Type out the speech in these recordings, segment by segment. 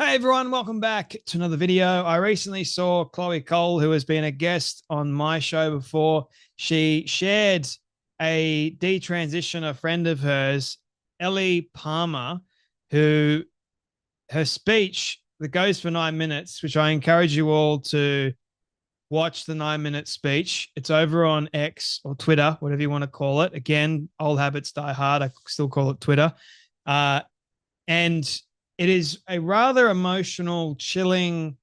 Hey everyone, welcome back to another video. I recently saw Chloe Cole, who has been a guest on my show before. She shared a detransitioner friend of hers, Ellie Palmer, who her speech that goes for 9 minutes, which I encourage you all to watch the 9 minute speech. It's over on X or Twitter, whatever you want to call it. Again, old habits die hard. I still call it Twitter. Uh, and it is a rather emotional, chilling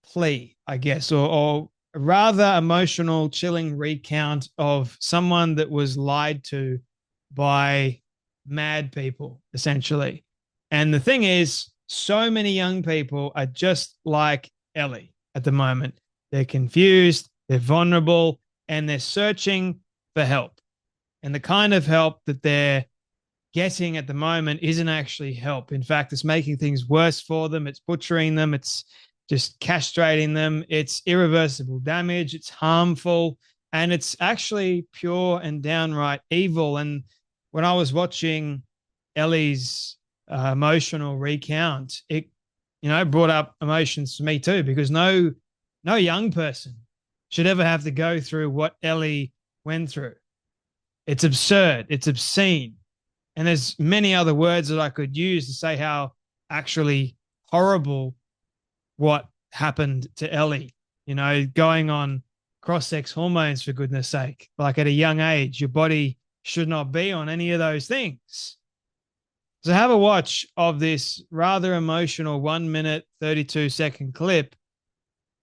plea, I guess, or a rather emotional, chilling recount of someone that was lied to by mad people, essentially. And the thing is, so many young people are just like Ellie at the moment. They're confused, they're vulnerable, and they're searching for help. And the kind of help that they're getting at the moment isn't actually help. In fact, it's making things worse for them. It's butchering them. It's just castrating them. It's irreversible damage. It's harmful. And it's actually pure and downright evil. And when I was watching Ellie's emotional recount, it, brought up emotions for me too, because no young person should ever have to go through what Ellie went through. It's absurd. It's obscene. And there's many other words that I could use to say how actually horrible what happened to Ellie, going on cross-sex hormones, for goodness sake. Like at a young age, your body should not be on any of those things. So have a watch of this rather emotional 1 minute, 32-second clip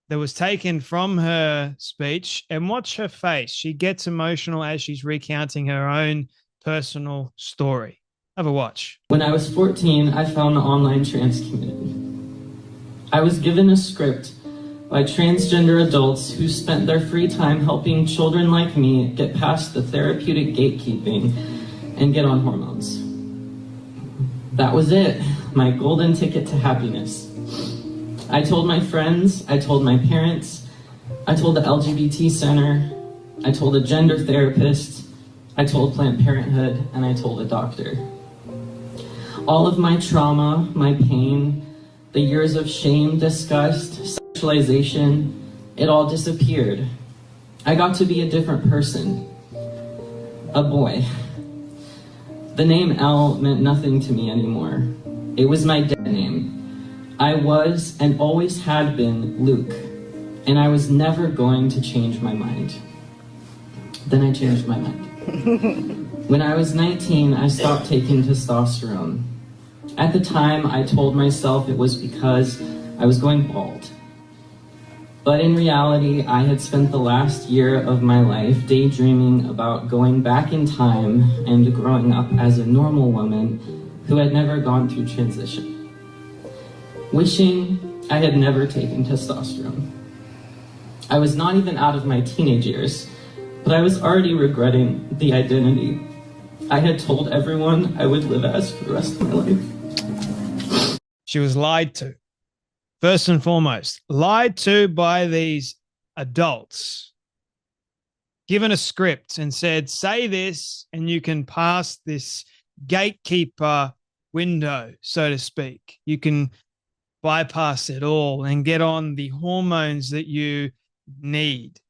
that was taken from her speech, and watch her face. She gets emotional as she's recounting her own personal story. Have a watch. When I was 14, I found the online trans community. I was given a script by transgender adults who spent their free time helping children like me get past the therapeutic gatekeeping and get on hormones. That was it, my golden ticket to happiness. I told my friends, I told my parents, I told the LGBT center, I told a gender therapist, I told Planned Parenthood, and I told a doctor. All of my trauma, my pain, the years of shame, disgust, sexualization, it all disappeared. I got to be a different person, a boy. The name Elle meant nothing to me anymore. It was my dead name. I was and always had been Luke, and I was never going to change my mind. Then I changed my mind. When I was 19, I stopped taking testosterone. At the time, I told myself it was because I was going bald. But in reality, I had spent the last year of my life daydreaming about going back in time and growing up as a normal woman who had never gone through transition. Wishing I had never taken testosterone. I was not even out of my teenage years, but I was already regretting the identity I had told everyone I would live as for the rest of my life. She was lied to. First and foremost, lied to by these adults, given a script and said, say this and you can pass this gatekeeper window, so to speak. You can bypass it all and get on the hormones that you need.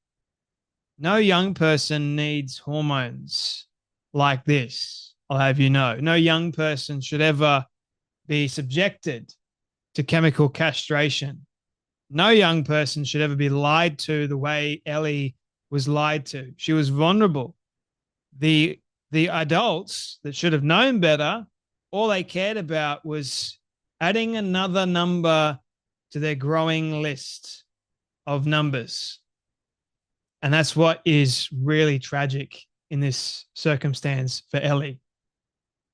No young person needs hormones like this, I'll have you know. No young person should ever be subjected to chemical castration. No young person should ever be lied to the way Ellie was lied to. She was vulnerable. The adults that should have known better, all they cared about was adding another number to their growing list of numbers. And that's what is really tragic in this circumstance for Ellie.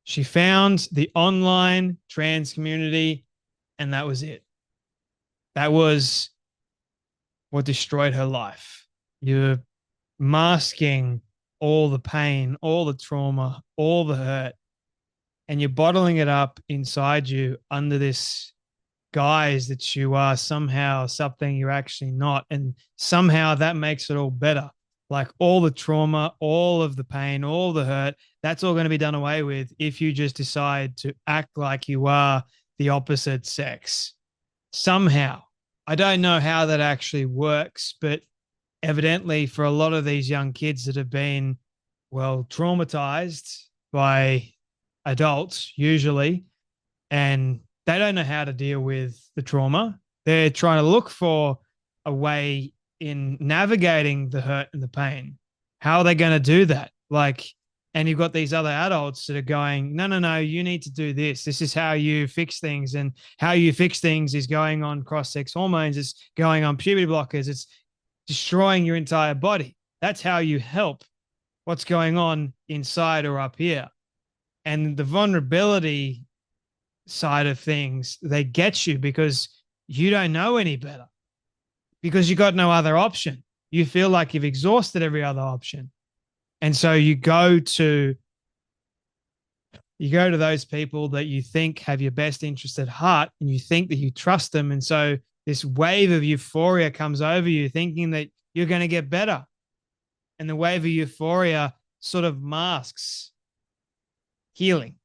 She found the online trans community, and that was it. That was what destroyed her life. You're masking all the pain, all the trauma, all the hurt, and you're bottling it up inside you under this guise that you are somehow something you're actually not. And somehow that makes it all better. Like all the trauma, all of the pain, all the hurt, that's all going to be done away with if you just decide to act like you are the opposite sex somehow. I don't know how that actually works, but evidently for a lot of these young kids that have been, well, traumatized by adults usually, and they don't know how to deal with the trauma. They're trying to look for a way in navigating the hurt and the pain. How are they going to do that? Like, and you've got these other adults that are going, no, no, no, you need to do this. This is how you fix things. And how you fix things is going on cross-sex hormones. It's going on puberty blockers. It's destroying your entire body. That's how you help what's going on inside or up here. And the vulnerability side of things, they get you because you don't know any better, because you got no other option. You feel like you've exhausted every other option. And so you go to those people that you think have your best interest at heart, and you think that you trust them. And so this wave of euphoria comes over you, thinking that you're going to get better. And the wave of euphoria sort of masks healing.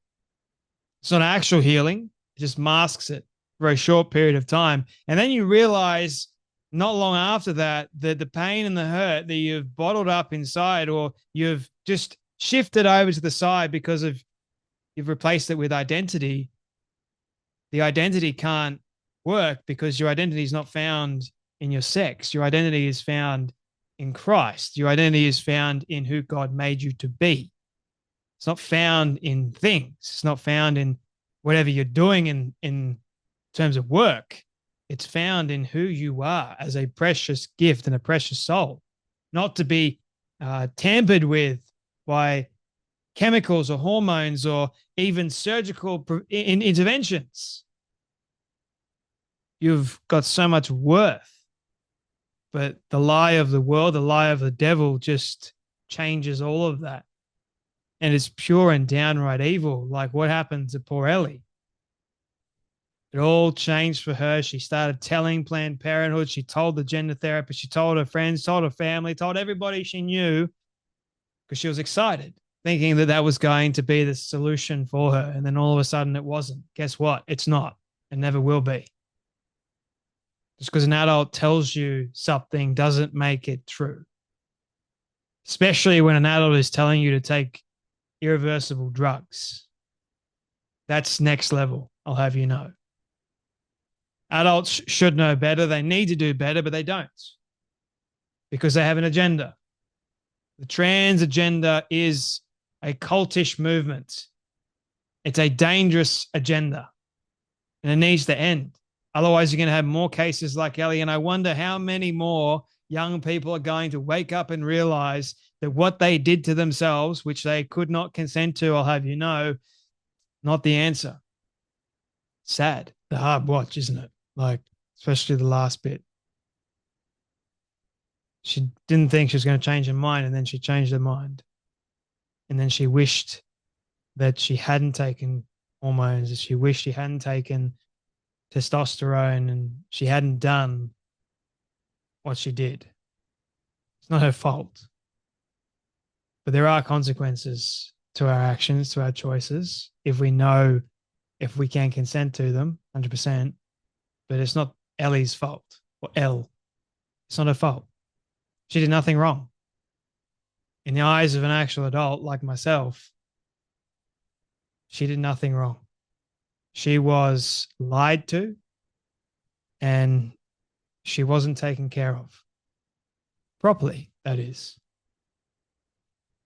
It's not actual healing. It just masks it for a short period of time. And then you realize not long after that, that the pain and the hurt that you've bottled up inside, or you've just shifted over to the side because of you've replaced it with identity, the identity can't work because your identity is not found in your sex. Your identity is found in Christ. Your identity is found in who God made you to be. It's not found in things. It's not found in whatever you're doing in terms of work. It's found in who you are as a precious gift and a precious soul, not to be tampered with by chemicals or hormones or even surgical interventions. You've got so much worth, but the lie of the world, the lie of the devil just changes all of that. And it's pure and downright evil. Like what happened to poor Ellie. It all changed for her. She started telling Planned Parenthood. She told the gender therapist. She told her friends, told her family, told everybody she knew, because she was excited, thinking that that was going to be the solution for her. And then all of a sudden it wasn't. Guess what? It's not. It never will be. Just because an adult tells you something doesn't make it true. Especially when an adult is telling you to take irreversible drugs. That's next level, I'll have you know. Adults should know better. They need to do better, but they don't, because they have an agenda. The trans agenda is a cultish movement. It's a dangerous agenda, and it needs to end. Otherwise, you're going to have more cases like Ellie, and I wonder how many more young people are going to wake up and realize that what they did to themselves, which they could not consent to, I'll have you know, not the answer. Sad. The hard watch, isn't it? Like, especially the last bit. She didn't think she was going to change her mind, and then she changed her mind. And then she wished that she hadn't taken hormones. She wished she hadn't taken testosterone, and she hadn't done what she did. It's not her fault. But there are consequences to our actions, to our choices, if we know, if we can consent to them, 100%. But it's not Ellie's fault, or Elle. It's not her fault. She did nothing wrong. In the eyes of an actual adult like myself, she did nothing wrong. She was lied to, and she wasn't taken care of. Properly, that is.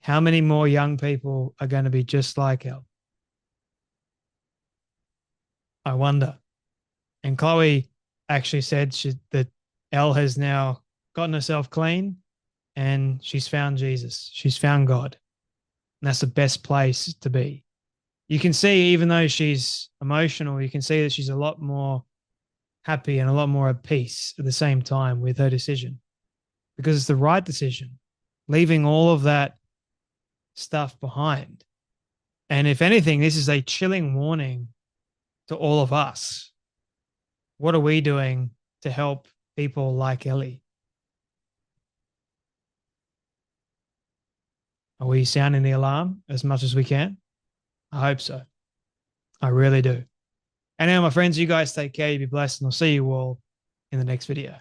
How many more young people are going to be just like Elle? I wonder. And Chloe actually said that Elle has now gotten herself clean, and she's found Jesus. She's found God. And that's the best place to be. You can see, even though she's emotional, you can see that she's a lot more happy and a lot more at peace at the same time with her decision, because it's the right decision, leaving all of that stuff behind. And if anything, this is a chilling warning to all of us. What are we doing to help people like Ellie? Are we sounding the alarm as much as we can? I hope so. I really do. And now, my friends, you guys take care. You be blessed, and I'll see you all in the next video.